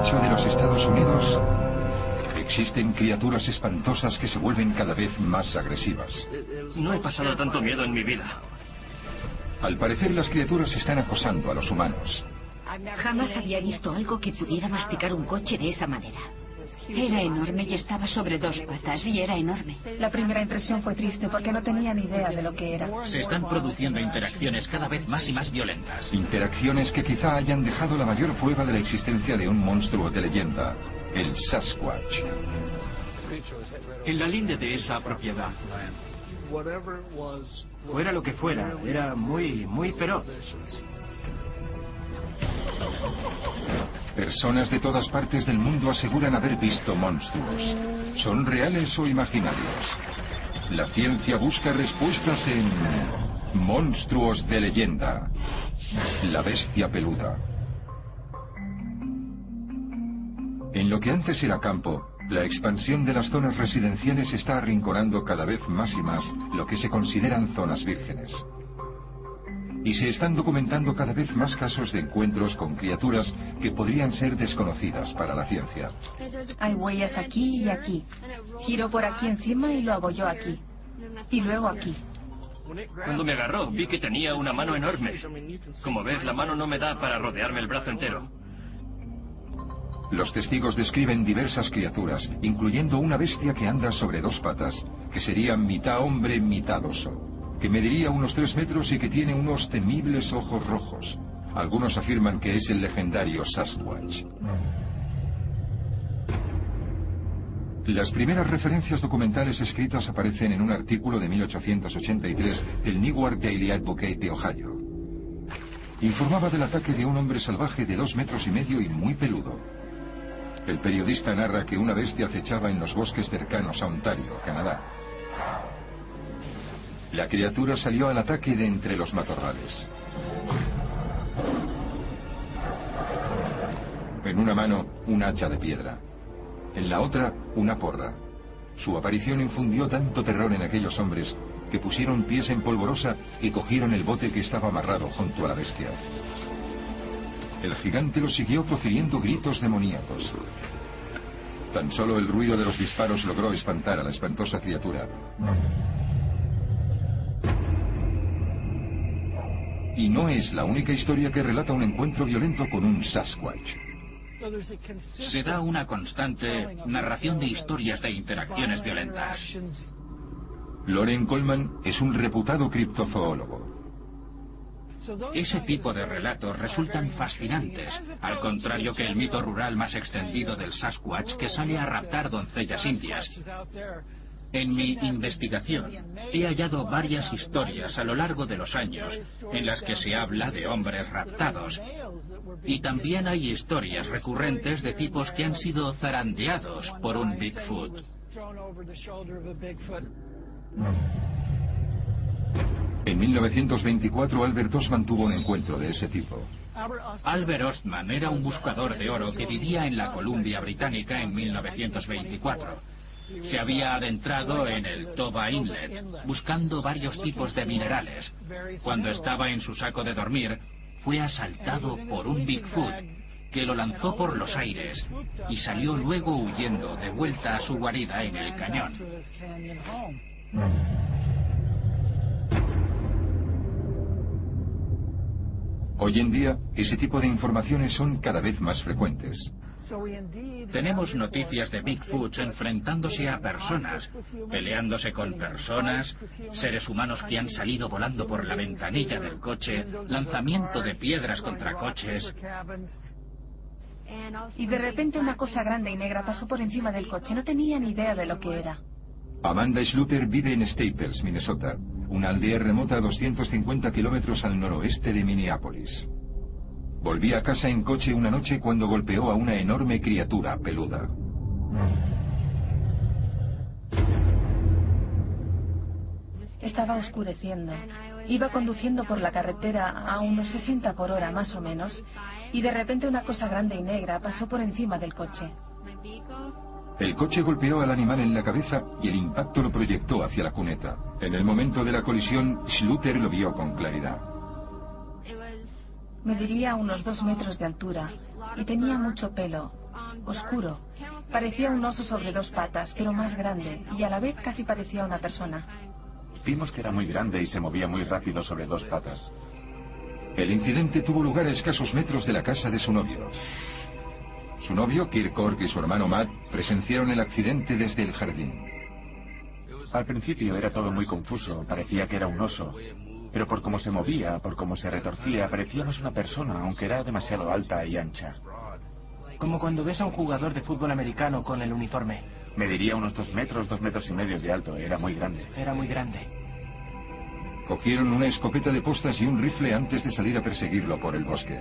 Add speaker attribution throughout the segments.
Speaker 1: ancho de los Estados Unidos, existen criaturas espantosas que se vuelven cada vez más agresivas.
Speaker 2: No he pasado tanto miedo en mi vida.
Speaker 1: Al parecer, las criaturas están acosando a los humanos.
Speaker 3: Jamás había visto algo que pudiera masticar un coche de esa manera. Era enorme y estaba sobre dos patas, y era enorme.
Speaker 4: La primera impresión fue triste porque no tenía ni idea de lo que era.
Speaker 5: Se están produciendo interacciones cada vez más y más violentas.
Speaker 1: Interacciones que quizá hayan dejado la mayor prueba de la existencia de un monstruo de leyenda, el Sasquatch.
Speaker 2: En la linde de esa propiedad, fuera lo que fuera, era muy feroz.
Speaker 1: Personas de todas partes del mundo aseguran haber visto monstruos. ¿Son reales o imaginarios? La ciencia busca respuestas en monstruos de leyenda. La bestia peluda. En lo que antes era campo, la expansión de las zonas residenciales está arrinconando cada vez más y más lo que se consideran zonas vírgenes. Y se están documentando cada vez más casos de encuentros con criaturas que podrían ser desconocidas para la ciencia.
Speaker 4: Hay huellas aquí y aquí. Giró por aquí encima y lo abolló aquí. Y luego aquí.
Speaker 2: Cuando me agarró, vi que tenía una mano enorme. Como ves, la mano no me da para rodearme el brazo entero.
Speaker 1: Los testigos describen diversas criaturas, incluyendo una bestia que anda sobre dos patas, que sería mitad hombre, mitad oso, que mediría unos 3 metros y que tiene unos temibles ojos rojos. Algunos afirman que es el legendario Sasquatch. Las primeras referencias documentales escritas aparecen en un artículo de 1883 del Newark Daily Advocate de Ohio. Informaba del ataque de un hombre salvaje de 2,5 metros y muy peludo. El periodista narra que una bestia acechaba en los bosques cercanos a Ontario, Canadá. La criatura salió al ataque de entre los matorrales. En una mano, un hacha de piedra. En la otra, una porra. Su aparición infundió tanto terror en aquellos hombres que pusieron pies en polvorosa y cogieron el bote que estaba amarrado junto a la bestia. El gigante lo siguió profiriendo gritos demoníacos. Tan solo el ruido de los disparos logró espantar a la espantosa criatura. Y no es la única historia que relata un encuentro violento con un Sasquatch.
Speaker 5: Se da una constante narración de historias de interacciones violentas.
Speaker 1: Loren Coleman es un reputado criptozoólogo.
Speaker 5: Ese tipo de relatos resultan fascinantes, al contrario que el mito rural más extendido del Sasquatch que sale a raptar doncellas indias. En mi investigación he hallado varias historias a lo largo de los años en las que se habla de hombres raptados. Y también hay historias recurrentes de tipos que han sido zarandeados por un Bigfoot.
Speaker 1: En 1924 Albert Ostman tuvo un encuentro de ese tipo.
Speaker 5: Albert Ostman era un buscador de oro que vivía en la Columbia Británica en 1924. Se había adentrado en el Toba Inlet, buscando varios tipos de minerales. Cuando estaba en su saco de dormir, fue asaltado por un Bigfoot, que lo lanzó por los aires y salió luego huyendo de vuelta a su guarida en el cañón.
Speaker 1: Hoy en día, ese tipo de informaciones son cada vez más frecuentes.
Speaker 5: Tenemos noticias de Bigfoots enfrentándose a personas, peleándose con personas, seres humanos que han salido volando por la ventanilla del coche, lanzamiento de piedras contra coches.
Speaker 4: Y de repente una cosa grande y negra pasó por encima del coche. No tenía ni idea de lo que era.
Speaker 1: Amanda Schluter vive en Staples, Minnesota, una aldea remota a 250 kilómetros al noroeste de Minneapolis. Volvía a casa en coche una noche cuando golpeó a una enorme criatura peluda.
Speaker 4: Estaba oscureciendo. Iba conduciendo por la carretera a unos 60 por hora más o menos, y de repente una cosa grande y negra pasó por encima del coche.
Speaker 1: El coche golpeó al animal en la cabeza y el impacto lo proyectó hacia la cuneta. En el momento de la colisión, Schluter lo vio con claridad.
Speaker 4: Mediría unos 2 metros de altura y tenía mucho pelo oscuro. Parecía un oso sobre dos patas, pero más grande, y a la vez casi parecía una persona.
Speaker 6: Vimos que era muy grande y se movía muy rápido sobre dos patas.
Speaker 1: El incidente tuvo lugar a escasos metros de la casa de su novio. Su novio, Kirk Cork, y su hermano Matt presenciaron el accidente desde el jardín.
Speaker 6: Al principio era todo muy confuso, parecía que era un oso. Pero por cómo se movía, por cómo se retorcía, parecía más una persona, aunque era demasiado alta y ancha.
Speaker 7: Como cuando ves a un jugador de fútbol americano con el uniforme.
Speaker 6: Mediría unos 2 metros, 2 metros y medio de alto, era muy grande.
Speaker 7: Era muy grande.
Speaker 1: Cogieron una escopeta de postas y un rifle antes de salir a perseguirlo por el bosque.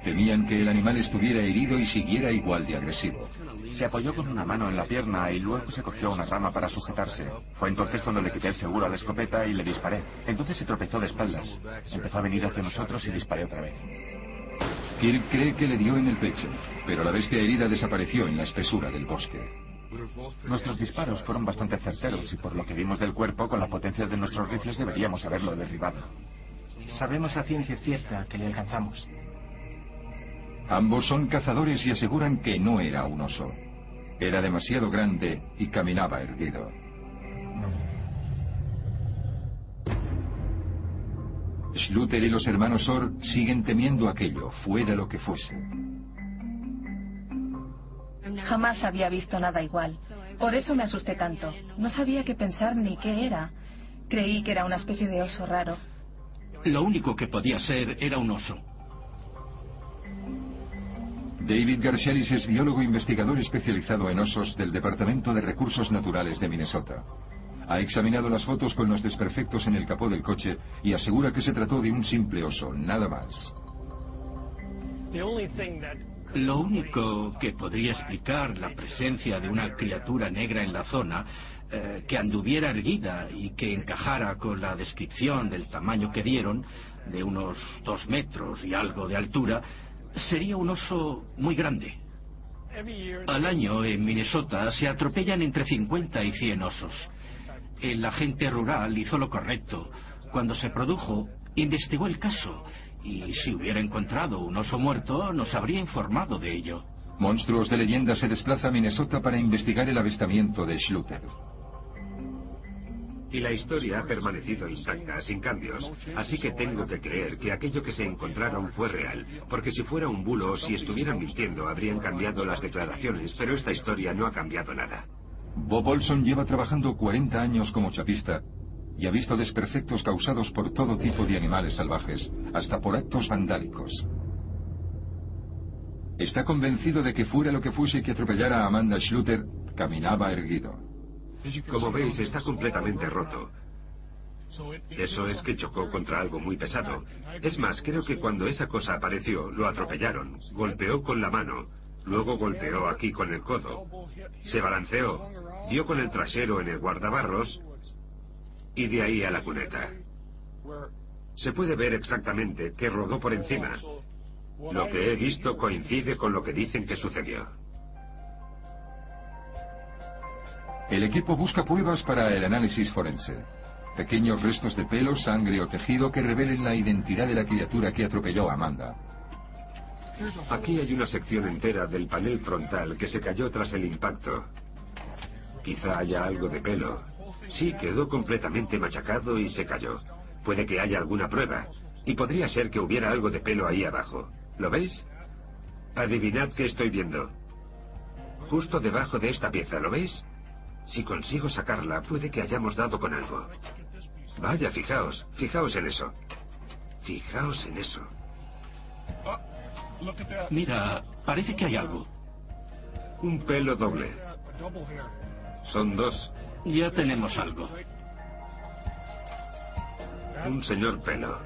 Speaker 1: Temían que el animal estuviera herido y siguiera igual de agresivo.
Speaker 6: Se apoyó con una mano en la pierna y luego se cogió una rama para sujetarse. Fue entonces cuando le quité el seguro a la escopeta y le disparé. Entonces se tropezó de espaldas. Empezó a venir hacia nosotros y disparé otra vez.
Speaker 1: Kirk cree que le dio en el pecho, pero la bestia herida desapareció en la espesura del bosque.
Speaker 6: Nuestros disparos fueron bastante certeros y por lo que vimos del cuerpo, con la potencia de nuestros rifles deberíamos haberlo derribado.
Speaker 7: Sabemos a ciencia cierta que le alcanzamos.
Speaker 1: Ambos son cazadores y aseguran que no era un oso. Era demasiado grande y caminaba erguido. Schluter y los hermanos Orr siguen temiendo aquello, fuera lo que fuese.
Speaker 4: Jamás había visto nada igual. Por eso me asusté tanto. No sabía qué pensar ni qué era. Creí que era una especie de oso raro.
Speaker 5: Lo único que podía ser era un oso.
Speaker 1: David Garcelis es biólogo investigador especializado en osos del Departamento de Recursos Naturales de Minnesota. Ha examinado las fotos con los desperfectos en el capó del coche y asegura que se trató de un simple oso, nada más.
Speaker 5: Lo único que podría explicar la presencia de una criatura negra en la zona, que anduviera erguida y que encajara con la descripción del tamaño que dieron, de unos 2 metros y algo de altura, sería un oso muy grande. Al año en Minnesota se atropellan entre 50 y 100 osos. El agente rural hizo lo correcto. Cuando se produjo, investigó el caso y si hubiera encontrado un oso muerto, nos habría informado de ello.
Speaker 1: Monstruos de Leyenda se desplaza a Minnesota para investigar el avistamiento de Schluter.
Speaker 8: Y la historia ha permanecido intacta, sin cambios. Así que tengo que creer que aquello que se encontraron fue real. Porque si fuera un bulo, si estuvieran mintiendo, habrían cambiado las declaraciones. Pero esta historia no ha cambiado nada.
Speaker 1: Bob Olson lleva trabajando 40 años como chapista y ha visto desperfectos causados por todo tipo de animales salvajes, hasta por actos vandálicos. Está convencido de que fuera lo que fuese que atropellara a Amanda Schluter, caminaba erguido.
Speaker 8: Como veis, está completamente roto. Eso es que chocó contra algo muy pesado. Es más, creo que cuando esa cosa apareció, lo atropellaron. Golpeó con la mano, luego golpeó aquí con el codo. Se balanceó, dio con el trasero en el guardabarros y de ahí a la cuneta. Se puede ver exactamente que rodó por encima. Lo que he visto coincide con lo que dicen que sucedió.
Speaker 1: El equipo busca pruebas para el análisis forense. Pequeños restos de pelo, sangre o tejido que revelen la identidad de la criatura que atropelló a Amanda.
Speaker 8: Aquí hay una sección entera del panel frontal que se cayó tras el impacto. Quizá haya algo de pelo. Sí, quedó completamente machacado y se cayó. Puede que haya alguna prueba. Y podría ser que hubiera algo de pelo ahí abajo. ¿Lo veis? Adivinad qué estoy viendo. Justo debajo de esta pieza, ¿lo veis? Si consigo sacarla, puede que hayamos dado con algo. Vaya, fijaos en eso. Fijaos en eso.
Speaker 5: Mira, parece que hay algo.
Speaker 8: Un pelo doble. Son 2.
Speaker 5: Ya tenemos algo.
Speaker 8: Un señor pelo.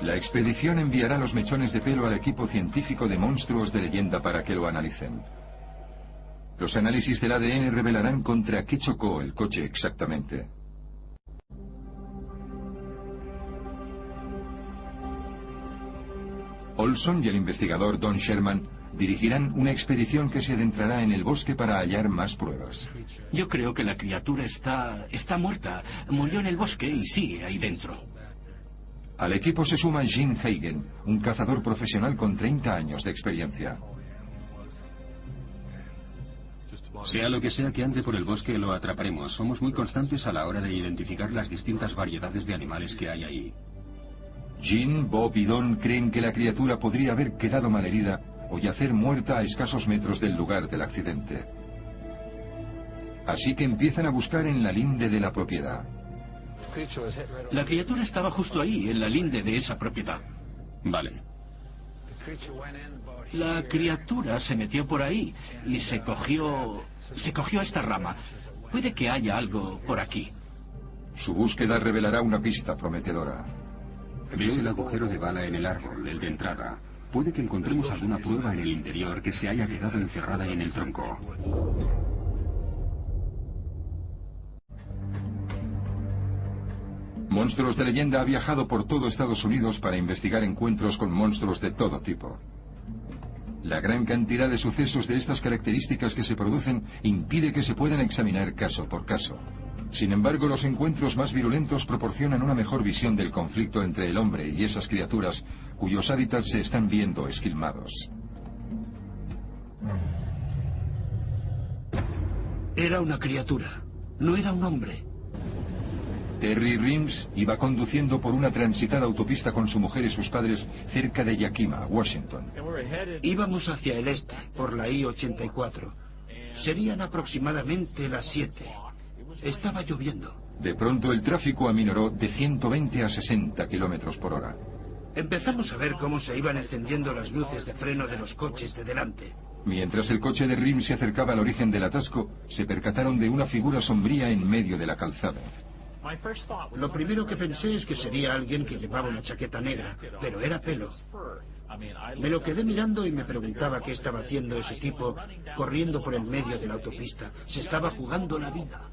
Speaker 1: La expedición enviará los mechones de pelo al equipo científico de Monstruos de Leyenda para que lo analicen. Los análisis del ADN revelarán contra qué chocó el coche exactamente. Olson y el investigador Don Sherman dirigirán una expedición que se adentrará en el bosque para hallar más pruebas.
Speaker 5: Yo creo que la criatura está muerta. Murió en el bosque y sigue ahí dentro.
Speaker 1: Al equipo se suma Jim Hagen, un cazador profesional con 30 años de experiencia.
Speaker 9: Sea lo que sea que ande por el bosque, lo atraparemos. Somos muy constantes a la hora de identificar las distintas variedades de animales que hay ahí.
Speaker 1: Jim, Bob y Don creen que la criatura podría haber quedado malherida o yacer muerta a escasos metros del lugar del accidente. Así que empiezan a buscar en la linde de la propiedad.
Speaker 5: La criatura estaba justo ahí, en la linde de esa propiedad.
Speaker 9: Vale.
Speaker 5: La criatura se metió por ahí y se cogió esta rama. Puede que haya algo por aquí.
Speaker 1: Su búsqueda revelará una pista prometedora.
Speaker 9: Veo el agujero de bala en el árbol, el de entrada. Puede que encontremos alguna prueba en el interior que se haya quedado encerrada en el tronco.
Speaker 1: Monstruos de Leyenda ha viajado por todo Estados Unidos para investigar encuentros con monstruos de todo tipo. La gran cantidad de sucesos de estas características que se producen impide que se puedan examinar caso por caso. Sin embargo, los encuentros más virulentos proporcionan una mejor visión del conflicto entre el hombre y esas criaturas cuyos hábitats se están viendo esquilmados.
Speaker 5: Era una criatura, no era un hombre.
Speaker 1: Terry Rims iba conduciendo por una transitada autopista con su mujer y sus padres cerca de Yakima, Washington.
Speaker 5: Íbamos hacia el este, por la I-84. Serían aproximadamente las 7. Estaba lloviendo.
Speaker 1: De pronto el tráfico aminoró de 120 a 60 kilómetros por hora.
Speaker 5: Empezamos a ver cómo se iban encendiendo las luces de freno de los coches de delante.
Speaker 1: Mientras el coche de Rims se acercaba al origen del atasco, se percataron de una figura sombría en medio de la calzada.
Speaker 5: Lo primero que pensé es que sería alguien que llevaba una chaqueta negra, pero era pelo. Me lo quedé mirando y me preguntaba qué estaba haciendo ese tipo corriendo por el medio de la autopista. Se estaba jugando la vida.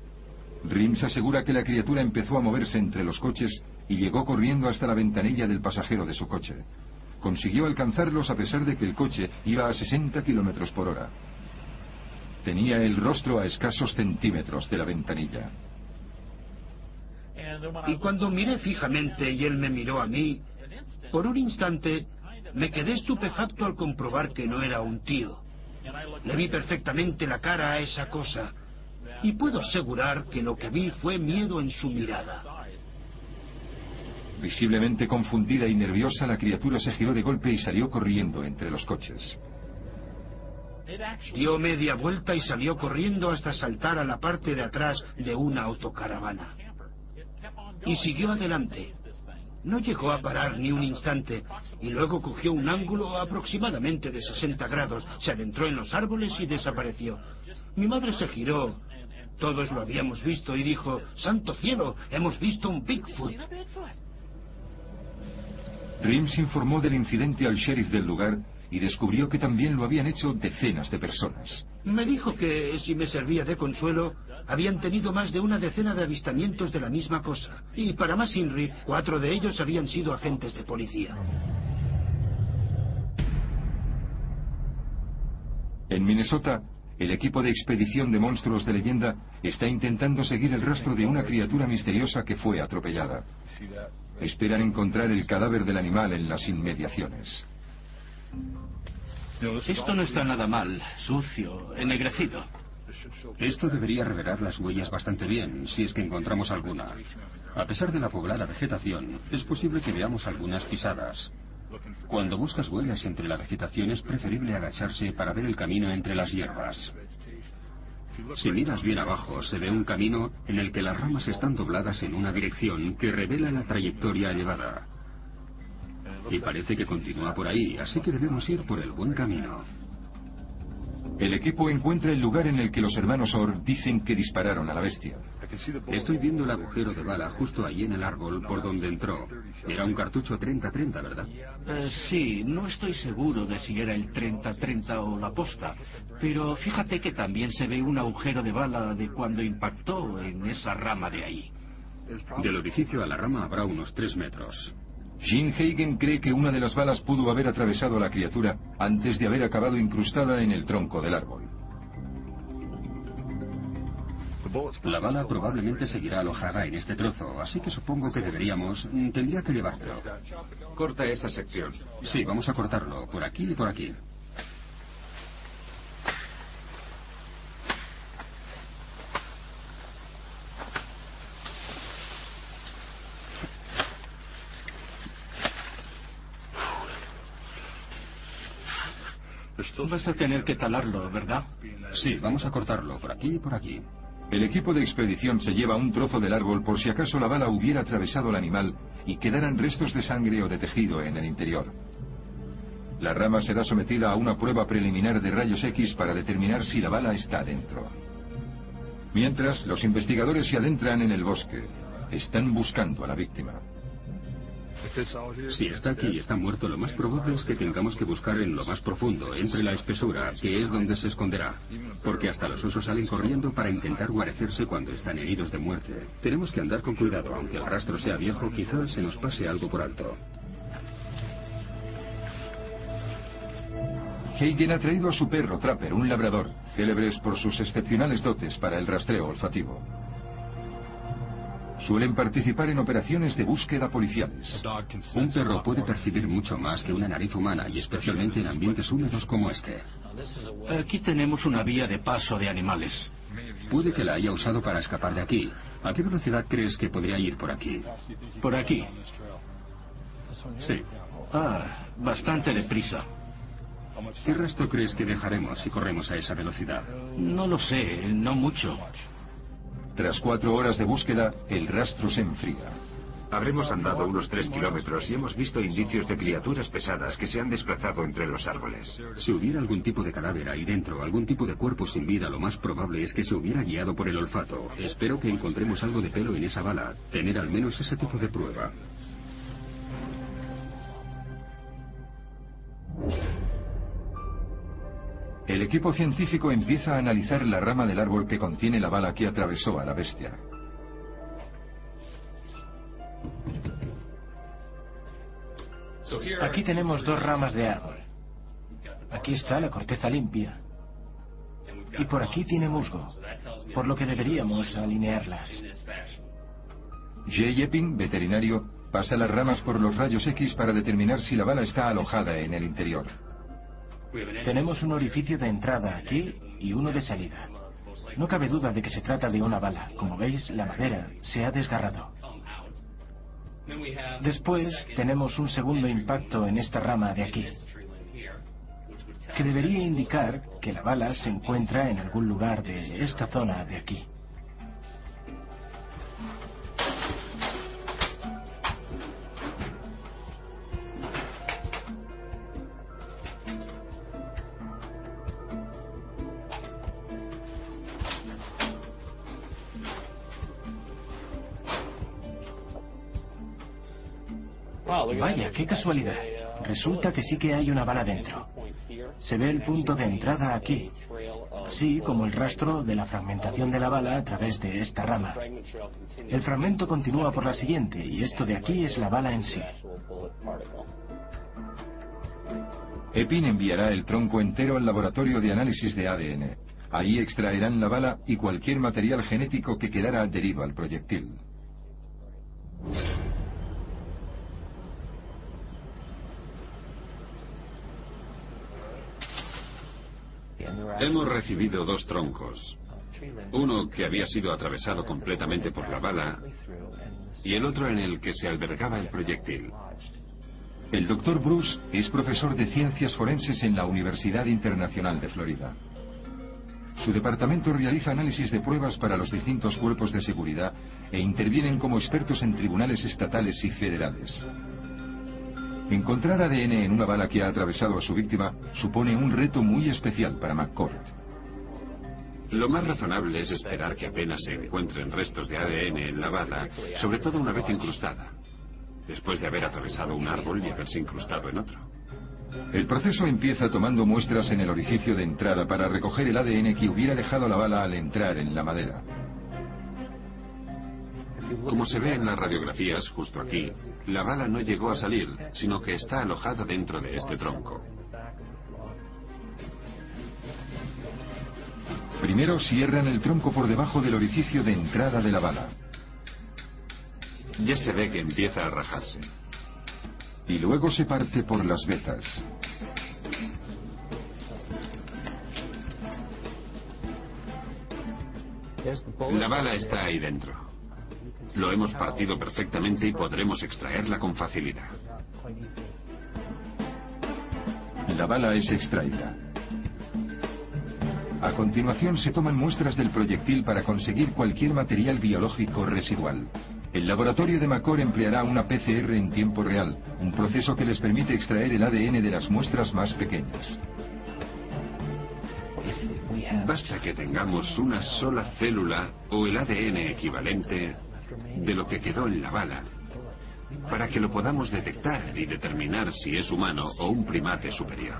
Speaker 1: Rims asegura que la criatura empezó a moverse entre los coches y llegó corriendo hasta la ventanilla del pasajero de su coche. Consiguió alcanzarlos a pesar de que el coche iba a 60 kilómetros por hora. Tenía el rostro a escasos centímetros de la ventanilla.
Speaker 5: Y cuando miré fijamente y él me miró a mí, por un instante me quedé estupefacto al comprobar que no era un tío. Le vi perfectamente la cara a esa cosa y puedo asegurar que lo que vi fue miedo en su mirada.
Speaker 1: Visiblemente confundida y nerviosa, la criatura se giró de golpe y salió corriendo entre los coches.
Speaker 5: Dio media vuelta y salió corriendo hasta saltar a la parte de atrás de una autocaravana. Y siguió adelante. No llegó a parar ni un instante y luego cogió un ángulo aproximadamente de 60 grados, se adentró en los árboles y desapareció. Mi madre se giró, todos lo habíamos visto, y dijo: ¡Santo cielo! ¡Hemos visto un Bigfoot!
Speaker 1: Rims informó del incidente al sheriff del lugar y descubrió que también lo habían hecho decenas de personas.
Speaker 5: Me dijo que, si me servía de consuelo, habían tenido más de una decena de avistamientos de la misma cosa. Y para más Inri, 4 de ellos habían sido agentes de policía.
Speaker 1: En Minnesota, el equipo de expedición de monstruos de leyenda está intentando seguir el rastro de una criatura misteriosa que fue atropellada. Esperan encontrar el cadáver del animal en las inmediaciones.
Speaker 5: Esto no está nada mal, sucio, ennegrecido.
Speaker 9: Esto debería revelar las huellas bastante bien, si es que encontramos alguna. A pesar de la poblada vegetación, es posible que veamos algunas pisadas. Cuando buscas huellas entre la vegetación es preferible agacharse para ver el camino entre las hierbas. Si miras bien abajo, se ve un camino en el que las ramas están dobladas en una dirección que revela la trayectoria llevada. Y parece que continúa por ahí, así que debemos ir por el buen camino.
Speaker 1: El equipo encuentra el lugar en el que los hermanos Orr dicen que dispararon a la bestia.
Speaker 9: Estoy viendo el agujero de bala justo ahí en el árbol por donde entró. Era un cartucho 30-30, ¿verdad?
Speaker 5: Sí, no estoy seguro de si era el 30-30 o la posta, pero fíjate que también se ve un agujero de bala de cuando impactó en esa rama de ahí.
Speaker 9: Del orificio a la rama habrá unos 3 metros.
Speaker 1: Jim Hagen cree que una de las balas pudo haber atravesado a la criatura antes de haber acabado incrustada en el tronco del árbol.
Speaker 9: La bala probablemente seguirá alojada en este trozo, así que supongo que deberíamos... Tendría que llevártelo.
Speaker 8: Corta esa sección.
Speaker 9: Sí, vamos a cortarlo, por aquí y por aquí.
Speaker 7: Vas a tener que talarlo, ¿verdad?
Speaker 9: Sí, vamos a cortarlo, por aquí y por aquí.
Speaker 1: El equipo de expedición se lleva un trozo del árbol por si acaso la bala hubiera atravesado el animal y quedaran restos de sangre o de tejido en el interior. La rama será sometida a una prueba preliminar de rayos X para determinar si la bala está dentro. Mientras, los investigadores se adentran en el bosque. Están buscando a la víctima.
Speaker 9: Si está aquí y está muerto, lo más probable es que tengamos que buscar en lo más profundo, entre la espesura, que es donde se esconderá. Porque hasta los osos salen corriendo para intentar guarecerse cuando están heridos de muerte. Tenemos que andar con cuidado, aunque el rastro sea viejo, quizás se nos pase algo por alto.
Speaker 1: Hagen ha traído a su perro Trapper, un labrador, célebres por sus excepcionales dotes para el rastreo olfativo. Suelen participar en operaciones de búsqueda policiales.
Speaker 9: Un perro puede percibir mucho más que una nariz humana, y especialmente en ambientes húmedos como este.
Speaker 5: Aquí tenemos una vía de paso de animales.
Speaker 9: Puede que la haya usado para escapar de aquí. ¿A qué velocidad crees que podría ir por aquí?
Speaker 5: ¿Por aquí?
Speaker 9: Sí.
Speaker 5: Bastante deprisa.
Speaker 9: ¿Qué resto crees que dejaremos si corremos a esa velocidad?
Speaker 5: No lo sé, no mucho.
Speaker 1: Tras 4 horas de búsqueda, el rastro se enfría.
Speaker 8: Habremos andado unos 3 kilómetros y hemos visto indicios de criaturas pesadas que se han desplazado entre los árboles.
Speaker 9: Si hubiera algún tipo de cadáver ahí dentro, algún tipo de cuerpo sin vida, lo más probable es que se hubiera guiado por el olfato. Espero que encontremos algo de pelo en esa bala. Tener al menos ese tipo de prueba.
Speaker 1: El equipo científico empieza a analizar la rama del árbol que contiene la bala que atravesó a la bestia.
Speaker 7: Aquí tenemos 2 ramas de árbol. Aquí está la corteza limpia. Y por aquí tiene musgo, por lo que deberíamos alinearlas.
Speaker 1: Jay Epping, veterinario, pasa las ramas por los rayos X para determinar si la bala está alojada en el interior.
Speaker 7: Tenemos un orificio de entrada aquí y uno de salida. No cabe duda de que se trata de una bala. Como veis, la madera se ha desgarrado. Después tenemos un segundo impacto en esta rama de aquí, que debería indicar que la bala se encuentra en algún lugar de esta zona de aquí. Vaya, qué casualidad. Resulta que sí que hay una bala dentro. Se ve el punto de entrada aquí, así como el rastro de la fragmentación de la bala a través de esta rama. El fragmento continúa por la siguiente, y esto de aquí es la bala en sí.
Speaker 1: Epping enviará el tronco entero al laboratorio de análisis de ADN. Ahí extraerán la bala y cualquier material genético que quedara adherido al proyectil.
Speaker 10: Hemos recibido 2 troncos. Uno que había sido atravesado completamente por la bala y el otro en el que se albergaba el proyectil.
Speaker 1: El Dr. Bruce es profesor de ciencias forenses en la Universidad Internacional de Florida. Su departamento realiza análisis de pruebas para los distintos cuerpos de seguridad e intervienen como expertos en tribunales estatales y federales. Encontrar ADN en una bala que ha atravesado a su víctima supone un reto muy especial para McCord.
Speaker 10: Lo más razonable es esperar que apenas se encuentren restos de ADN en la bala, sobre todo una vez incrustada, después de haber atravesado un árbol y haberse incrustado en otro.
Speaker 1: El proceso empieza tomando muestras en el orificio de entrada para recoger el ADN que hubiera dejado la bala al entrar en la madera.
Speaker 10: Como se ve en las radiografías, justo aquí, la bala no llegó a salir, sino que está alojada dentro de este tronco.
Speaker 1: Primero cierran el tronco por debajo del orificio de entrada de la bala.
Speaker 10: Ya se ve que empieza a rajarse.
Speaker 1: Y luego se parte por las vetas.
Speaker 10: La bala está ahí dentro. Lo hemos partido perfectamente y podremos extraerla con facilidad.
Speaker 1: La bala es extraída. A continuación se toman muestras del proyectil para conseguir cualquier material biológico residual. El laboratorio de McCord empleará una PCR en tiempo real, un proceso que les permite extraer el ADN de las muestras más pequeñas.
Speaker 10: Basta que tengamos una sola célula o el ADN equivalente de lo que quedó en la bala para que lo podamos detectar y determinar si es humano o un primate superior.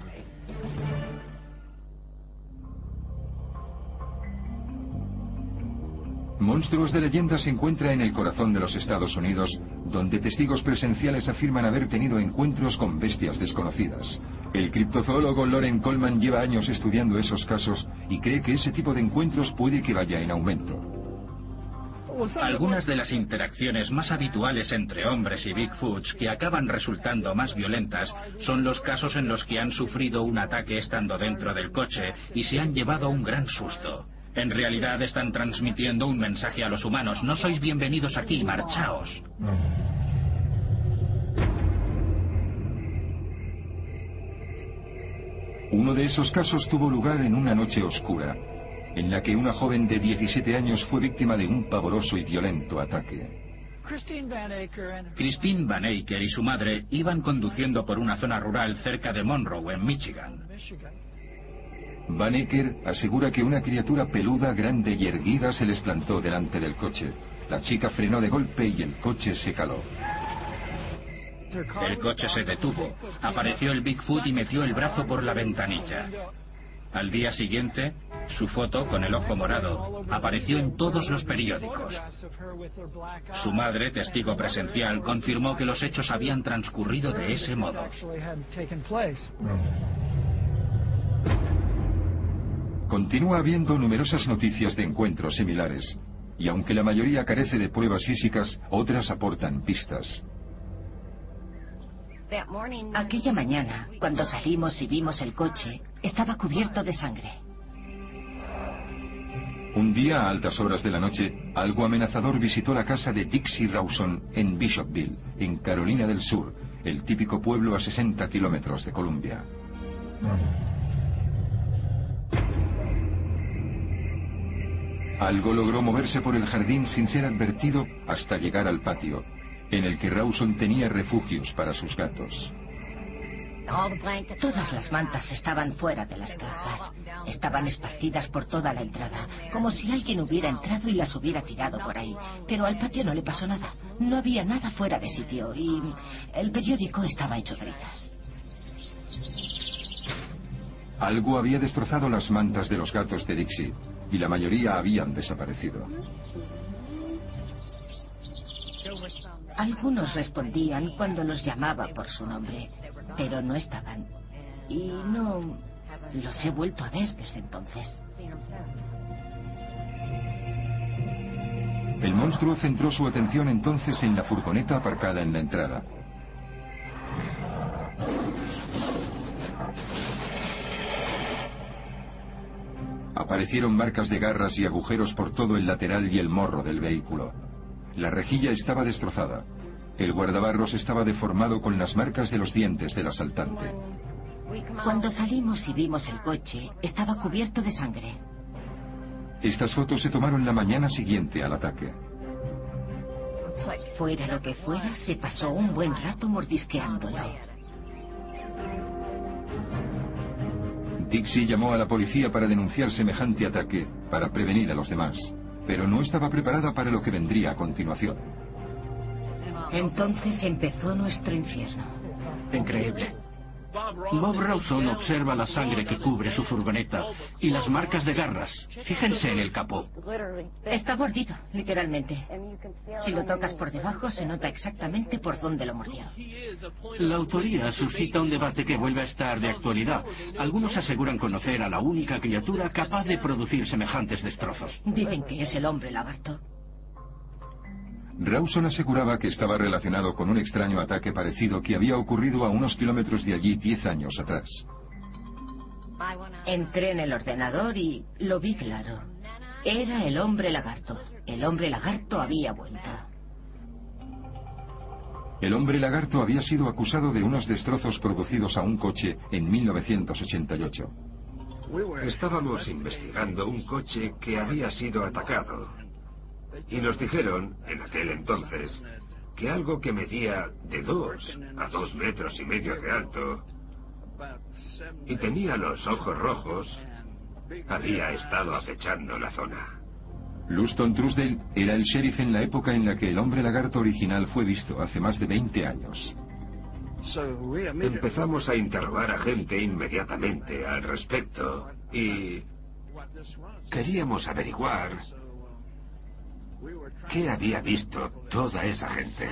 Speaker 1: Monstruos de Leyenda se encuentra en el corazón de los Estados Unidos, donde testigos presenciales afirman haber tenido encuentros con bestias desconocidas. El criptozoólogo Loren Coleman lleva años estudiando esos casos y cree que ese tipo de encuentros puede que vaya en aumento.
Speaker 5: Algunas de las interacciones más habituales entre hombres y Bigfoots que acaban resultando más violentas son los casos en los que han sufrido un ataque estando dentro del coche y se han llevado un gran susto. En realidad están transmitiendo un mensaje a los humanos: no sois bienvenidos aquí, marchaos.
Speaker 1: Uno de esos casos tuvo lugar en una noche oscura, en la que una joven de 17 años fue víctima de un pavoroso y violento ataque.
Speaker 5: Christine Van Aker y su madre iban conduciendo por una zona rural cerca de Monroe, en Michigan.
Speaker 1: Van Aker asegura que una criatura peluda, grande y erguida se les plantó delante del coche. La chica frenó de golpe y el coche se caló.
Speaker 5: El coche se detuvo. Apareció el Bigfoot y metió el brazo por la ventanilla. Al día siguiente, su foto, con el ojo morado, apareció en todos los periódicos. Su madre, testigo presencial, confirmó que los hechos habían transcurrido de ese modo.
Speaker 1: Continúa habiendo numerosas noticias de encuentros similares, y aunque la mayoría carece de pruebas físicas, otras aportan pistas.
Speaker 3: Aquella mañana, cuando salimos y vimos el coche, estaba cubierto de sangre.
Speaker 1: Un día, a altas horas de la noche, algo amenazador visitó la casa de Dixie Rawson en Bishopville, en Carolina del Sur, el típico pueblo a 60 kilómetros de Columbia. Algo logró moverse por el jardín sin ser advertido hasta llegar al patio, en el que Rawson tenía refugios para sus gatos.
Speaker 3: Todas las mantas estaban fuera de las cajas. Estaban esparcidas por toda la entrada, como si alguien hubiera entrado y las hubiera tirado por ahí. Pero al patio no le pasó nada. No había nada fuera de sitio y el periódico estaba hecho trizas.
Speaker 1: Algo había destrozado las mantas de los gatos de Dixie, y la mayoría habían desaparecido.
Speaker 3: Algunos respondían cuando los llamaba por su nombre, pero no estaban. Y no los he vuelto a ver desde entonces.
Speaker 1: El monstruo centró su atención entonces en la furgoneta aparcada en la entrada. Aparecieron marcas de garras y agujeros por todo el lateral y el morro del vehículo. La rejilla estaba destrozada. El guardabarros estaba deformado con las marcas de los dientes del asaltante.
Speaker 3: Cuando salimos y vimos el coche, estaba cubierto de sangre.
Speaker 1: Estas fotos se tomaron la mañana siguiente al ataque.
Speaker 3: Fuera lo que fuera, se pasó un buen rato mordisqueándolo.
Speaker 1: Dixie llamó a la policía para denunciar semejante ataque, para prevenir a los demás, pero no estaba preparada para lo que vendría a continuación.
Speaker 3: Entonces empezó nuestro infierno.
Speaker 7: Increíble.
Speaker 5: Bob Rawson observa la sangre que cubre su furgoneta y las marcas de garras. Fíjense en el capó.
Speaker 3: Está mordido, literalmente. Si lo tocas por debajo, se nota exactamente por dónde lo mordió.
Speaker 5: La autoría suscita un debate que vuelve a estar de actualidad. Algunos aseguran conocer a la única criatura capaz de producir semejantes destrozos.
Speaker 3: Dicen que es el hombre lagarto.
Speaker 1: Rawson aseguraba que estaba relacionado con un extraño ataque parecido que había ocurrido a unos kilómetros de allí 10 años atrás.
Speaker 3: Entré en el ordenador y lo vi claro. Era el hombre lagarto. El hombre lagarto había vuelto.
Speaker 1: El hombre lagarto había sido acusado de unos destrozos producidos a un coche en 1988.
Speaker 8: Estábamos investigando un coche que había sido atacado. Y nos dijeron, en aquel entonces, que algo que medía de 2 a 2 metros y medio de alto y tenía los ojos rojos, había estado acechando la zona.
Speaker 1: Luston Truesdale era el sheriff en la época en la que el hombre lagarto original fue visto, hace más de 20 años.
Speaker 8: Empezamos a interrogar a gente inmediatamente al respecto y queríamos averiguar ¿qué había visto toda esa gente?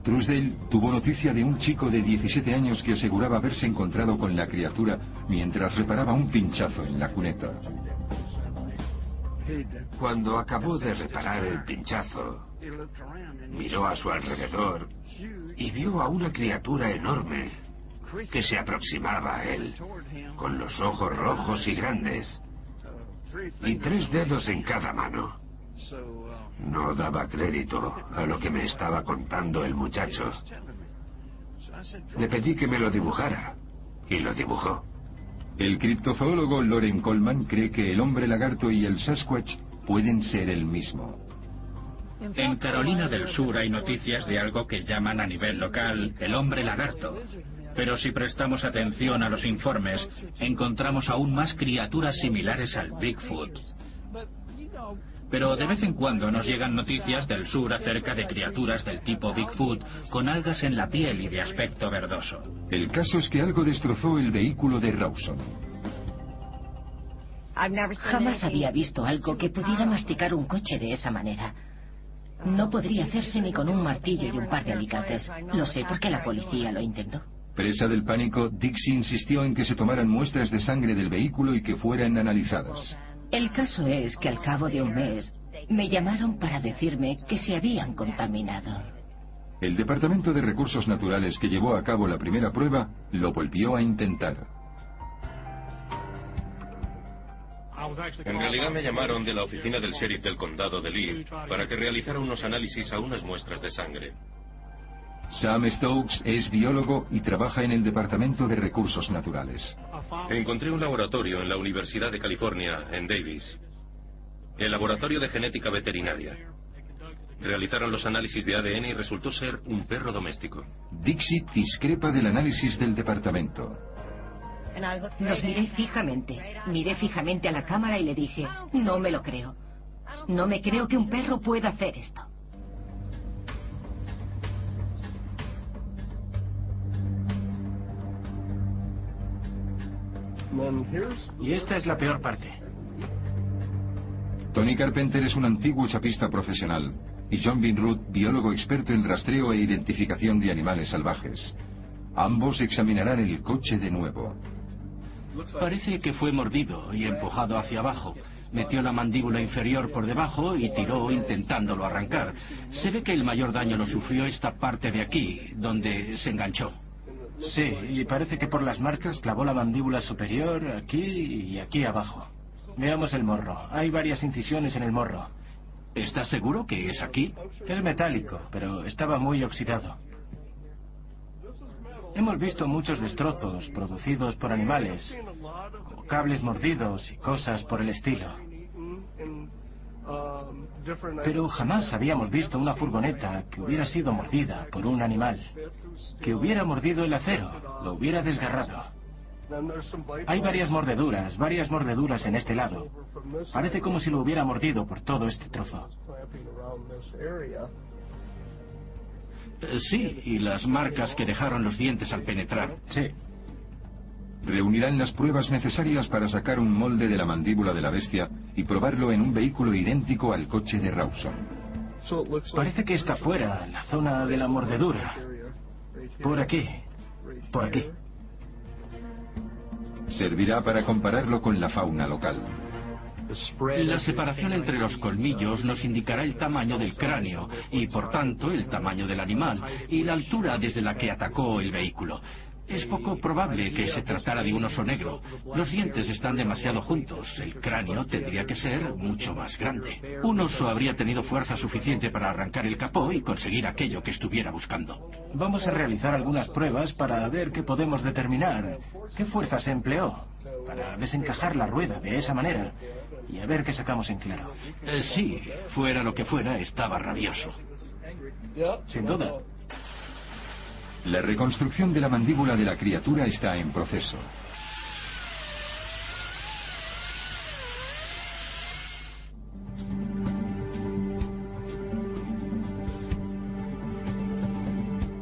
Speaker 1: Truesdale tuvo noticia de un chico de 17 años que aseguraba haberse encontrado con la criatura mientras reparaba un pinchazo en la cuneta.
Speaker 8: Cuando acabó de reparar el pinchazo, miró a su alrededor y vio a una criatura enorme que se aproximaba a él, con los ojos rojos y grandes, y 3 dedos en cada mano. No daba crédito a lo que me estaba contando el muchacho. Le pedí que me lo dibujara, y lo dibujó.
Speaker 1: El criptozoólogo Loren Coleman cree que el hombre lagarto y el Sasquatch pueden ser el mismo.
Speaker 5: En Carolina del Sur hay noticias de algo que llaman a nivel local el hombre lagarto. Pero si prestamos atención a los informes, encontramos aún más criaturas similares al Bigfoot. Pero de vez en cuando nos llegan noticias del sur acerca de criaturas del tipo Bigfoot con algas en la piel y de aspecto verdoso.
Speaker 1: El caso es que algo destrozó el vehículo de Rawson.
Speaker 3: Jamás había visto algo que pudiera masticar un coche de esa manera. No podría hacerse ni con un martillo y un par de alicates. Lo sé porque la policía lo intentó.
Speaker 1: Presa del pánico, Dixie insistió en que se tomaran muestras de sangre del vehículo y que fueran analizadas.
Speaker 3: El caso es que al cabo de un mes me llamaron para decirme que se habían contaminado.
Speaker 1: El Departamento de Recursos Naturales que llevó a cabo la primera prueba lo volvió a intentar.
Speaker 11: En realidad me llamaron de la oficina del sheriff del condado de Lee para que realizara unos análisis a unas muestras de sangre.
Speaker 1: Sam Stokes es biólogo y trabaja en el Departamento de Recursos Naturales.
Speaker 11: Encontré un laboratorio en la Universidad de California, en Davis. El laboratorio de genética veterinaria. Realizaron los análisis de ADN y resultó ser un perro doméstico.
Speaker 1: Dixie discrepa del análisis del departamento.
Speaker 3: Los miré fijamente a la cámara y le dije, no me lo creo. No me creo que un perro pueda hacer esto.
Speaker 7: Y esta es la peor parte.
Speaker 1: Tony Carpenter es un antiguo chapista profesional y John Vinroot, biólogo experto en rastreo e identificación de animales salvajes. Ambos examinarán el coche de nuevo.
Speaker 5: Parece que fue mordido y empujado hacia abajo. Metió la mandíbula inferior por debajo y tiró intentándolo arrancar. Se ve que el mayor daño lo sufrió esta parte de aquí, donde se enganchó.
Speaker 7: Sí, y parece que por las marcas clavó la mandíbula superior aquí y aquí abajo. Veamos el morro. Hay varias incisiones en el morro.
Speaker 5: ¿Estás seguro que es aquí?
Speaker 7: Es metálico, pero estaba muy oxidado. Hemos visto muchos destrozos producidos por animales, como cables mordidos y cosas por el estilo. Pero jamás habíamos visto una furgoneta que hubiera sido mordida por un animal, que hubiera mordido el acero, lo hubiera desgarrado. Hay varias mordeduras en este lado. Parece como si lo hubiera mordido por todo este trozo.
Speaker 5: Sí, y las marcas que dejaron los dientes al penetrar.
Speaker 7: Sí.
Speaker 1: Reunirán las pruebas necesarias para sacar un molde de la mandíbula de la bestia y probarlo en un vehículo idéntico al coche de Rawson.
Speaker 7: Parece que está fuera, en la zona de la mordedura. Por aquí. Por aquí.
Speaker 1: Servirá para compararlo con la fauna local.
Speaker 5: La separación entre los colmillos nos indicará el tamaño del cráneo y, por tanto, el tamaño del animal y la altura desde la que atacó el vehículo. Es poco probable que se tratara de un oso negro. Los dientes están demasiado juntos. El cráneo tendría que ser mucho más grande. Un oso habría tenido fuerza suficiente para arrancar el capó y conseguir aquello que estuviera buscando.
Speaker 7: Vamos a realizar algunas pruebas para ver qué podemos determinar. ¿Qué fuerza se empleó para desencajar la rueda de esa manera? Y a ver qué sacamos en claro.
Speaker 5: Sí, fuera lo que fuera, estaba rabioso.
Speaker 7: Sin duda.
Speaker 1: La reconstrucción de la mandíbula de la criatura está en proceso.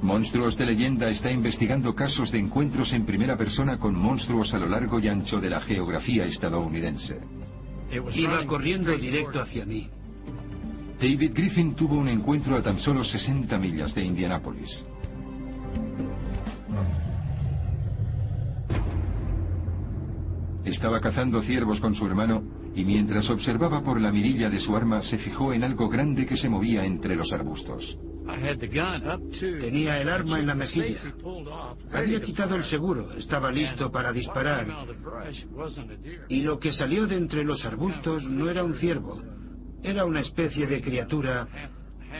Speaker 1: Monstruos de Leyenda está investigando casos de encuentros en primera persona con monstruos a lo largo y ancho de la geografía estadounidense.
Speaker 12: Iba corriendo directo hacia mí.
Speaker 1: David Griffin tuvo un encuentro a tan solo 60 millas de Indianápolis. Estaba cazando ciervos con su hermano y mientras observaba por la mirilla de su arma se fijó en algo grande que se movía entre los arbustos.
Speaker 12: Tenía el arma en la mejilla. Había quitado el seguro, estaba listo para disparar. Y lo que salió de entre los arbustos no era un ciervo. Era una especie de criatura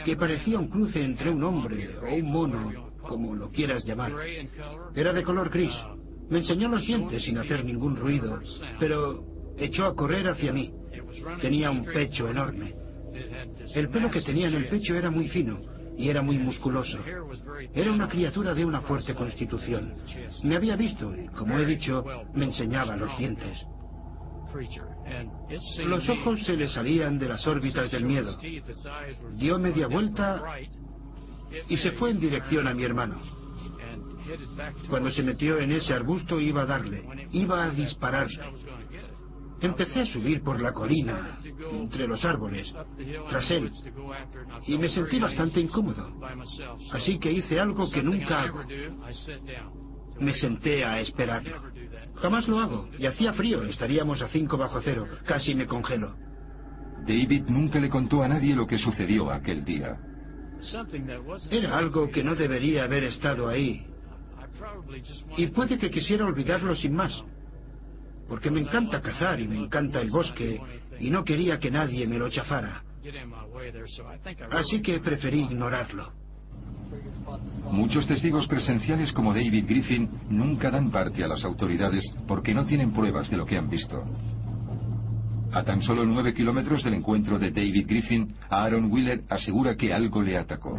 Speaker 12: que parecía un cruce entre un hombre o un mono, como lo quieras llamar. Era de color gris. Me enseñó los dientes sin hacer ningún ruido, pero echó a correr hacia mí. Tenía un pecho enorme. El pelo que tenía en el pecho era muy fino y era muy musculoso. Era una criatura de una fuerte constitución. Me había visto y, como he dicho, me enseñaba los dientes. Los ojos se le salían de las órbitas del miedo. Dio media vuelta y se fue en dirección a mi hermano. Cuando se metió en ese arbusto iba a darle, iba a dispararle. Empecé a subir por la colina, entre los árboles, tras él, y me sentí bastante incómodo. Así que hice algo que nunca hago. Me senté a esperarlo. Jamás lo hago, y hacía frío, estaríamos a 5 bajo cero, casi me congelo.
Speaker 1: David nunca le contó a nadie lo que sucedió aquel día.
Speaker 12: Era algo que no debería haber estado ahí. Y puede que quisiera olvidarlo sin más. Porque me encanta cazar y me encanta el bosque y no quería que nadie me lo chafara. Así que preferí ignorarlo.
Speaker 1: Muchos testigos presenciales como David Griffin nunca dan parte a las autoridades porque no tienen pruebas de lo que han visto. A tan solo 9 kilómetros del encuentro de David Griffin, Aaron Wheeler asegura que algo le atacó.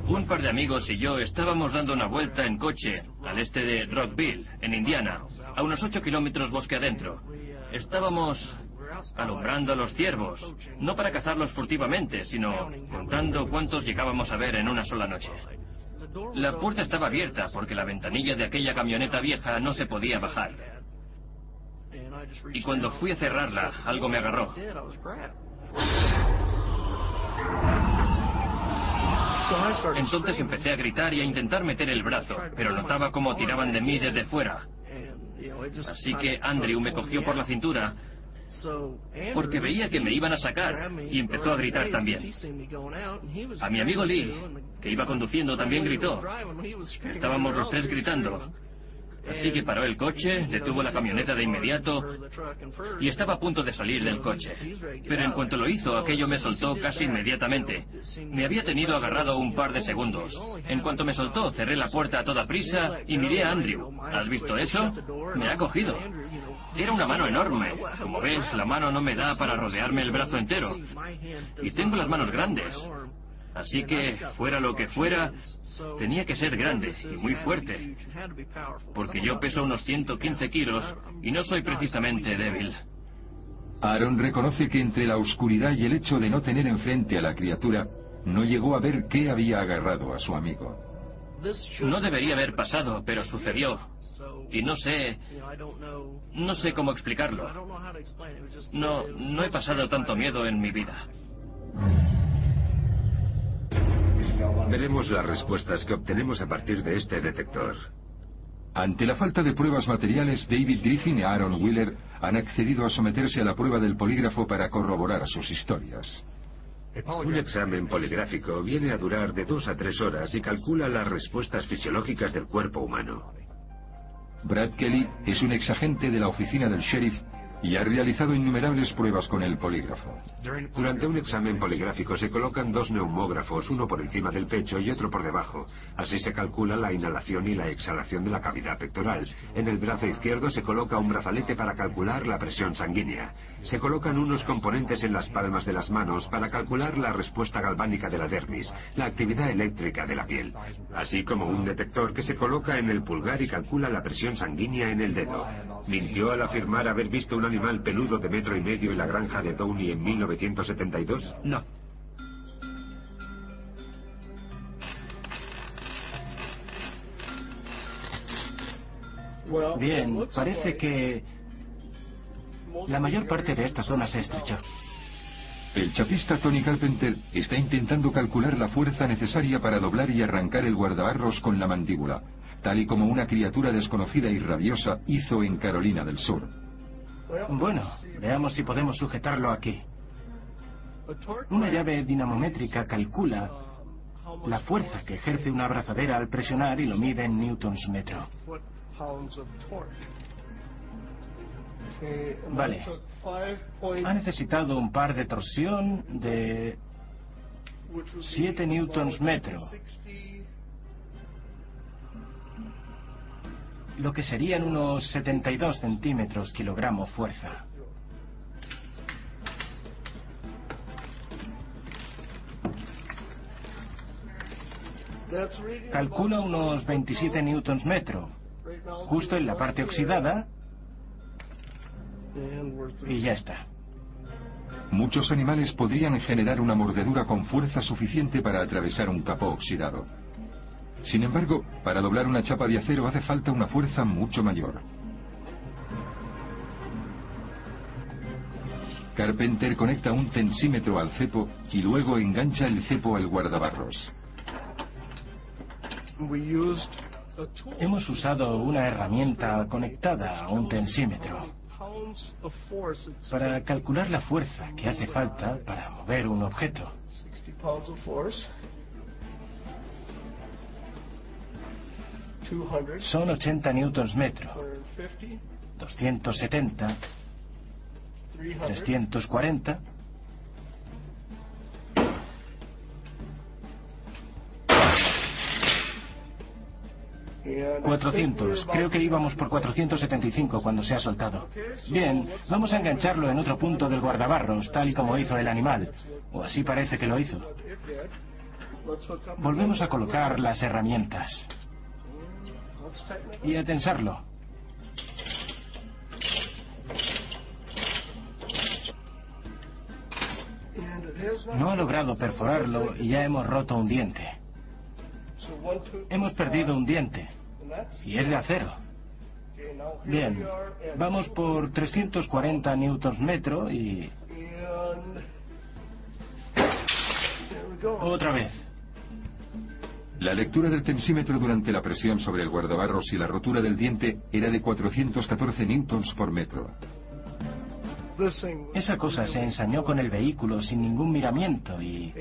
Speaker 2: Un par de amigos y yo estábamos dando una vuelta en coche al este de Rockville, en Indiana, a unos 8 kilómetros bosque adentro. Estábamos alumbrando a los ciervos, no para cazarlos furtivamente, sino contando cuántos llegábamos a ver en una sola noche. La puerta estaba abierta porque la ventanilla de aquella camioneta vieja no se podía bajar. Y cuando fui a cerrarla, algo me agarró. Entonces empecé a gritar y a intentar meter el brazo, pero notaba cómo tiraban de mí desde fuera. Así que Andrew me cogió por la cintura porque veía que me iban a sacar y empezó a gritar también. A mi amigo Lee, que iba conduciendo, también gritó. Estábamos los tres gritando. Así que paró el coche, detuvo la camioneta de inmediato y estaba a punto de salir del coche. Pero en cuanto lo hizo, aquello me soltó casi inmediatamente. Me había tenido agarrado un par de segundos. En cuanto me soltó, cerré la puerta a toda prisa y miré a Andrew. ¿Has visto eso? Me ha cogido. Era una mano enorme. Como ves, la mano no me da para rodearme el brazo entero. Y tengo las manos grandes. Así que, fuera lo que fuera, tenía que ser grande y muy fuerte. Porque yo peso unos 115 kilos y no soy precisamente débil.
Speaker 1: Aaron reconoce que entre la oscuridad y el hecho de no tener enfrente a la criatura, no llegó a ver qué había agarrado a su amigo.
Speaker 2: No debería haber pasado, pero sucedió. Y no sé cómo explicarlo. No he pasado tanto miedo en mi vida.
Speaker 8: Veremos las respuestas que obtenemos a partir de este detector.
Speaker 1: Ante la falta de pruebas materiales, David Griffin y Aaron Wheeler han accedido a someterse a la prueba del polígrafo para corroborar sus historias.
Speaker 8: Un examen poligráfico viene a durar de 2 a 3 horas y calcula las respuestas fisiológicas del cuerpo humano.
Speaker 1: Brad Kelly es un exagente de la oficina del sheriff y ha realizado innumerables pruebas con el polígrafo.
Speaker 8: Durante un examen poligráfico se colocan 2 neumógrafos, uno por encima del pecho y otro por debajo. Así se calcula la inhalación y la exhalación de la cavidad pectoral. En el brazo izquierdo se coloca un brazalete para calcular la presión sanguínea. Se colocan unos componentes en las palmas de las manos para calcular la respuesta galvánica de la dermis, la actividad eléctrica de la piel, así como un detector que se coloca en el pulgar y calcula la presión sanguínea en el dedo. Mintió al afirmar haber visto un animal peludo de 1,5 metros en la granja de Downey en 1972?
Speaker 12: No.
Speaker 7: Bien, parece que la mayor parte de esta zona se estrechó.
Speaker 1: El chapista Tony Carpenter está intentando calcular la fuerza necesaria para doblar y arrancar el guardabarros con la mandíbula, tal y como una criatura desconocida y rabiosa hizo en Carolina del Sur.
Speaker 7: Bueno, veamos si podemos sujetarlo aquí. Una llave dinamométrica calcula la fuerza que ejerce una abrazadera al presionar y lo mide en newtons metro. Vale. Ha necesitado un par de torsión de 7 newtons metro, lo que serían unos 72 centímetros kilogramo fuerza. Calcula unos 27 newtons metro, justo en la parte oxidada, y ya está.
Speaker 1: Muchos animales podrían generar una mordedura con fuerza suficiente para atravesar un capó oxidado. Sin embargo, para doblar una chapa de acero hace falta una fuerza mucho mayor. Carpenter conecta un tensímetro al cepo y luego engancha el cepo al guardabarros.
Speaker 7: Hemos usado una herramienta conectada a un tensímetro para calcular la fuerza que hace falta para mover un objeto. Son 80 newtons metro, 270, 340... 400. Creo que íbamos por 475 cuando se ha soltado. Bien, vamos a engancharlo en otro punto del guardabarros, tal y como hizo el animal. O así parece que lo hizo. Volvemos a colocar las herramientas. Y a tensarlo. No ha logrado perforarlo y ya hemos roto un diente. Hemos perdido un diente. Y es de acero. Bien, vamos por 340 newtons metro y... Otra vez.
Speaker 1: La lectura del tensímetro durante la presión sobre el guardabarros y la rotura del diente era de 414 newtons por metro.
Speaker 7: Esa cosa se ensañó con el vehículo sin ningún miramiento y...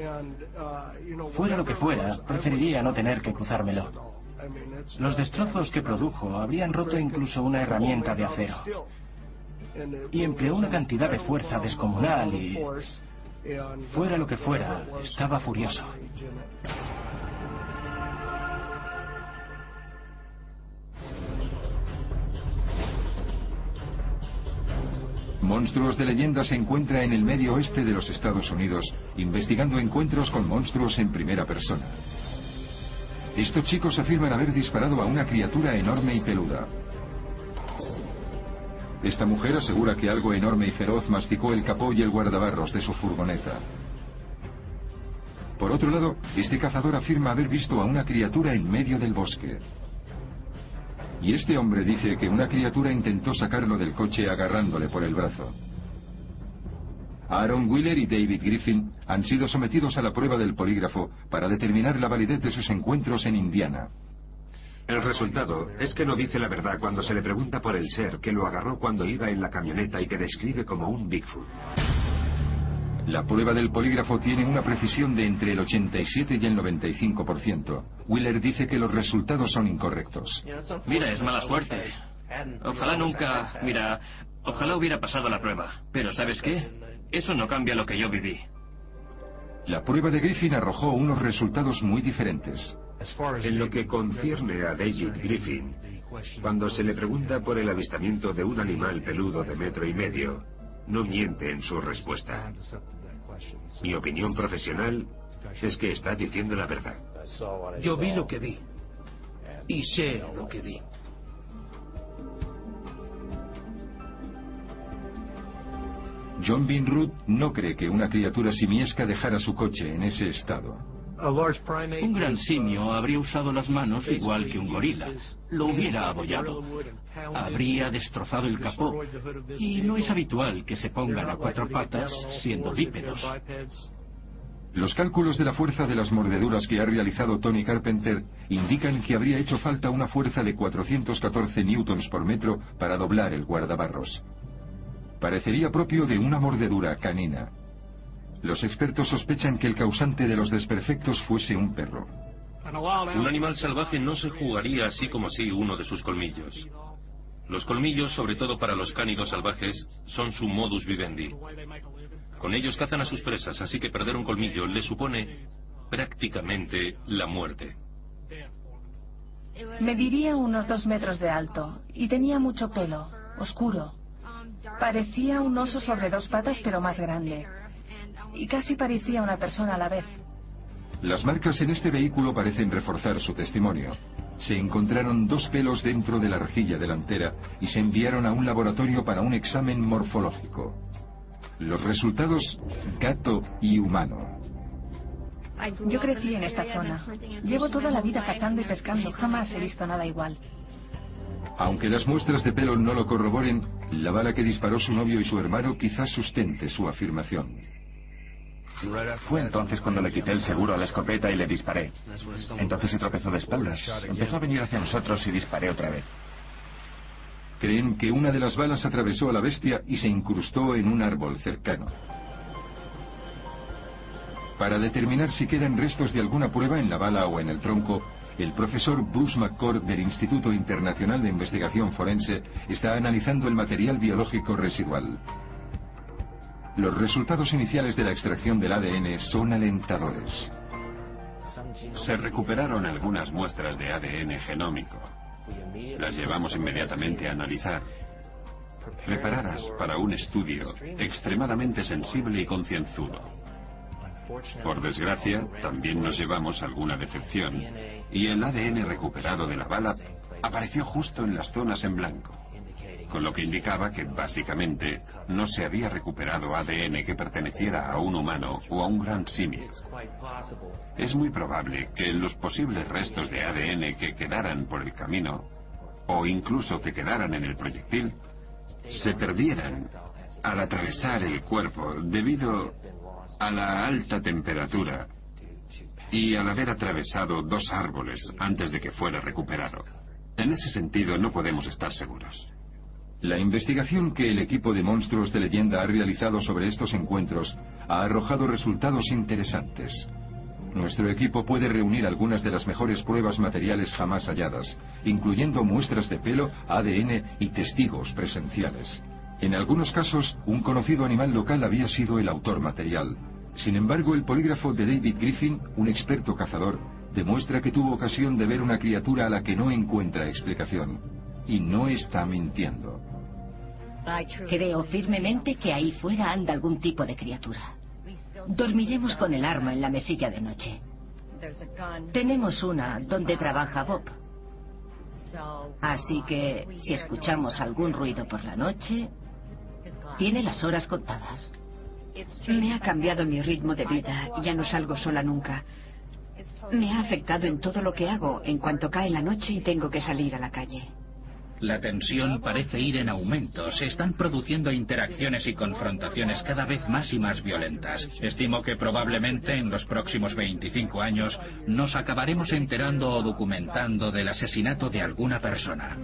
Speaker 7: Fuera lo que fuera, preferiría no tener que cruzármelo. Los destrozos que produjo habrían roto incluso una herramienta de acero. Y empleó una cantidad de fuerza descomunal y... Fuera lo que fuera, estaba furioso.
Speaker 1: Monstruos de Leyenda se encuentra en el medio oeste de los Estados Unidos, investigando encuentros con monstruos en primera persona. Estos chicos afirman haber disparado a una criatura enorme y peluda. Esta mujer asegura que algo enorme y feroz masticó el capó y el guardabarros de su furgoneta. Por otro lado, este cazador afirma haber visto a una criatura en medio del bosque. Y este hombre dice que una criatura intentó sacarlo del coche agarrándole por el brazo. Aaron Wheeler y David Griffin han sido sometidos a la prueba del polígrafo para determinar la validez de sus encuentros en Indiana.
Speaker 8: El resultado es que no dice la verdad cuando se le pregunta por el ser que lo agarró cuando iba en la camioneta y que describe como un Bigfoot.
Speaker 1: La prueba del polígrafo tiene una precisión de entre el 87 y el 95%. Wheeler dice que los resultados son incorrectos.
Speaker 2: Mira, es mala suerte. Ojalá hubiera pasado la prueba. Pero ¿sabes qué? Eso no cambia lo que yo viví.
Speaker 1: La prueba de Griffin arrojó unos resultados muy diferentes.
Speaker 8: En lo que concierne a David Griffin, cuando se le pregunta por el avistamiento de un animal peludo de 1,5 metros, no miente en su respuesta. Mi opinión profesional es que está diciendo la verdad.
Speaker 12: Yo vi lo que vi. Y sé lo que vi.
Speaker 1: John Vinroot no cree que una criatura simiesca dejara su coche en ese estado.
Speaker 5: Un gran simio habría usado las manos igual que un gorila. Lo hubiera abollado. Habría destrozado el capó. Y no es habitual que se pongan a 4 patas siendo bípedos.
Speaker 1: Los cálculos de la fuerza de las mordeduras que ha realizado Tony Carpenter indican que habría hecho falta una fuerza de 414 newtons por metro para doblar el guardabarros. Parecería propio de una mordedura canina. Los expertos sospechan que el causante de los desperfectos fuese un perro.
Speaker 11: Un animal salvaje no se jugaría así como así uno de sus colmillos. Los colmillos, sobre todo para los cánidos salvajes, son su modus vivendi. Con ellos cazan a sus presas, así que perder un colmillo les supone prácticamente la muerte.
Speaker 4: Mediría unos 2 metros de alto y tenía mucho pelo, oscuro. Parecía un oso sobre 2 patas, pero más grande. Y casi parecía una persona a la vez.
Speaker 1: Las marcas en este vehículo parecen reforzar su testimonio. Se encontraron 2 pelos dentro de la rejilla delantera y se enviaron a un laboratorio para un examen morfológico. Los resultados: gato y humano.
Speaker 4: Yo crecí en esta zona. Llevo toda la vida cazando y pescando. Jamás he visto nada igual.
Speaker 1: Aunque las muestras de pelo no lo corroboren, la bala que disparó su novio y su hermano quizás sustente su afirmación.
Speaker 6: Fue entonces cuando le quité el seguro a la escopeta y le disparé. Entonces se tropezó de espaldas. Empezó a venir hacia nosotros y disparé otra vez.
Speaker 1: Creen que una de las balas atravesó a la bestia y se incrustó en un árbol cercano. Para determinar si quedan restos de alguna prueba en la bala o en el tronco, el profesor Bruce McCord del Instituto Internacional de Investigación Forense está analizando el material biológico residual. Los resultados iniciales de la extracción del ADN son alentadores.
Speaker 10: Se recuperaron algunas muestras de ADN genómico. Las llevamos inmediatamente a analizar, preparadas para un estudio extremadamente sensible y concienzudo. Por desgracia, también nos llevamos alguna decepción, y el ADN recuperado de la bala apareció justo en las zonas en blanco, con lo que indicaba que básicamente no se había recuperado ADN que perteneciera a un humano o a un gran simio. Es muy probable que en los posibles restos de ADN que quedaran por el camino, o incluso que quedaran en el proyectil, se perdieran al atravesar el cuerpo debido a la alta temperatura y al haber atravesado 2 árboles antes de que fuera recuperado. En ese sentido no podemos estar seguros.
Speaker 1: La investigación que el equipo de monstruos de leyenda ha realizado sobre estos encuentros ha arrojado resultados interesantes. Nuestro equipo puede reunir algunas de las mejores pruebas materiales jamás halladas, incluyendo muestras de pelo, ADN y testigos presenciales. En algunos casos, un conocido animal local había sido el autor material. Sin embargo, el polígrafo de David Griffin, un experto cazador, demuestra que tuvo ocasión de ver una criatura a la que no encuentra explicación. Y no está mintiendo.
Speaker 3: Creo firmemente que ahí fuera anda algún tipo de criatura. Dormiremos con el arma en la mesilla de noche. Tenemos una donde trabaja Bob. Así que si escuchamos algún ruido por la noche, tiene las horas contadas.
Speaker 13: Me ha cambiado mi ritmo de vida. Ya no salgo sola nunca. Me ha afectado en todo lo que hago en cuanto cae la noche y tengo que salir a la calle.
Speaker 5: La tensión parece ir en aumento. Se están produciendo interacciones y confrontaciones cada vez más y más violentas. Estimo que probablemente en los próximos 25 años nos acabaremos enterando o documentando del asesinato de alguna persona.